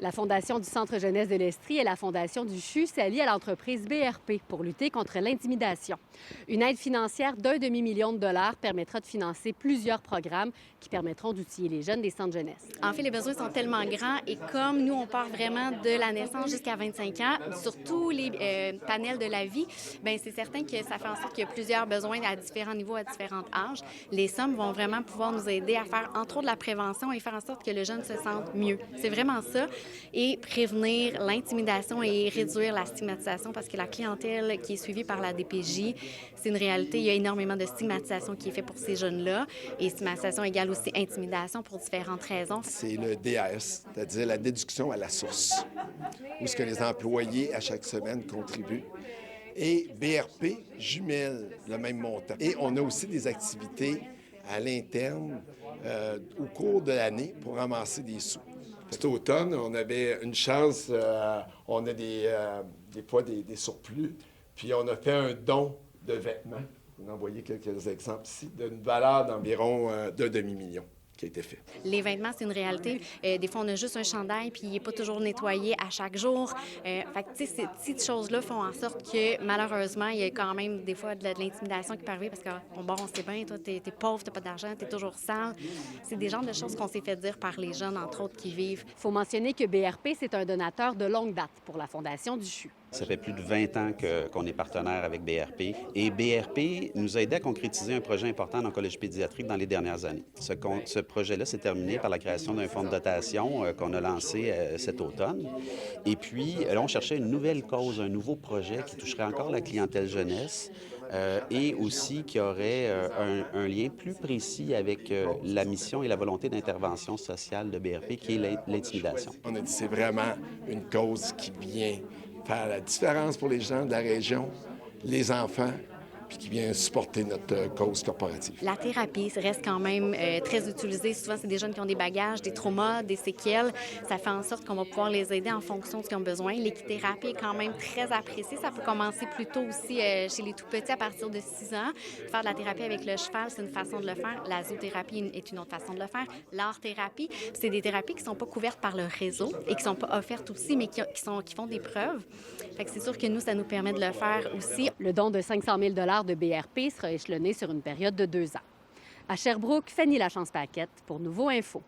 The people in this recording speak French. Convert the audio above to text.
La Fondation du Centre jeunesse de l'Estrie et la Fondation du CHU s'allient à l'entreprise BRP pour lutter contre l'intimidation. Une aide financière d'1 demi-million de dollars permettra de financer plusieurs programmes qui permettront d'outiller les jeunes des centres jeunesse. En fait, les besoins sont tellement grands et comme nous, on part vraiment de la naissance jusqu'à 25 ans, sur tous les panels de la vie, bien, c'est certain que ça fait en sorte qu'il y a plusieurs besoins à différents niveaux, à différents âges. Les sommes vont vraiment pouvoir nous aider à faire, entre autres, de la prévention et faire en sorte que le jeune se sente mieux. C'est vraiment ça. Et prévenir l'intimidation et réduire la stigmatisation parce que la clientèle qui est suivie par la DPJ, c'est une réalité. Il y a énormément de stigmatisation qui est faite pour ces jeunes-là et stigmatisation égale aussi intimidation pour différentes raisons. C'est le DAS, c'est-à-dire la déduction à la source, où ce que les employés à chaque semaine contribuent. Et BRP jumelle le même montant. Et on a aussi des activités à l'interne au cours de l'année pour ramasser des sous. Cet automne, on avait une chance, on a des fois des surplus, puis on a fait un don de vêtements. Vous en voyez quelques exemples ici, d'une valeur d'environ d'1 demi-million qui a été fait. Les vêtements, c'est une réalité. Des fois, on a juste un chandail, puis il n'est pas toujours nettoyé à chaque jour. Fait que, tu sais, ces petites choses-là font en sorte que, malheureusement, il y a quand même des fois de l'intimidation qui peut arriver parce que, bon, on sait bien, toi, t'es pauvre, t'as pas d'argent, t'es toujours sale. C'est des genres de choses qu'on s'est fait dire par les jeunes, entre autres, qui vivent. Il faut mentionner que BRP, c'est un donateur de longue date pour la Fondation du CHU. Ça fait plus de 20 ans qu'on est partenaire avec BRP. Et BRP nous a aidé à concrétiser un projet important dans le collège pédiatrique dans les dernières années. Ce projet-là s'est terminé par la création d'un fonds de dotation qu'on a lancé cet automne. Et puis, là, on cherchait une nouvelle cause, un nouveau projet qui toucherait encore la clientèle jeunesse et aussi qui aurait un lien plus précis avec la mission et la volonté d'intervention sociale de BRP, qui est l'intimidation. On a dit c'est vraiment une cause qui vient faire la différence pour les gens de la région, les enfants, puis qui vient supporter notre cause corporative. La thérapie reste quand même très utilisée. Souvent, c'est des jeunes qui ont des bagages, des traumas, des séquelles. Ça fait en sorte qu'on va pouvoir les aider en fonction de ce qu'ils ont besoin. L'équithérapie est quand même très appréciée. Ça peut commencer plus tôt aussi chez les tout-petits à partir de 6 ans. Faire de la thérapie avec le cheval, c'est une façon de le faire. La zoothérapie est une autre façon de le faire. L'art-thérapie, c'est des thérapies qui ne sont pas couvertes par le réseau et qui ne sont pas offertes aussi, mais qui font des preuves. Fait que c'est sûr que nous, ça nous permet de le faire aussi. Le don de 500 000 de BRP sera échelonné sur une période de 2 ans. À Sherbrooke, Fanny Lachance-Paquette pour Nouveau Info.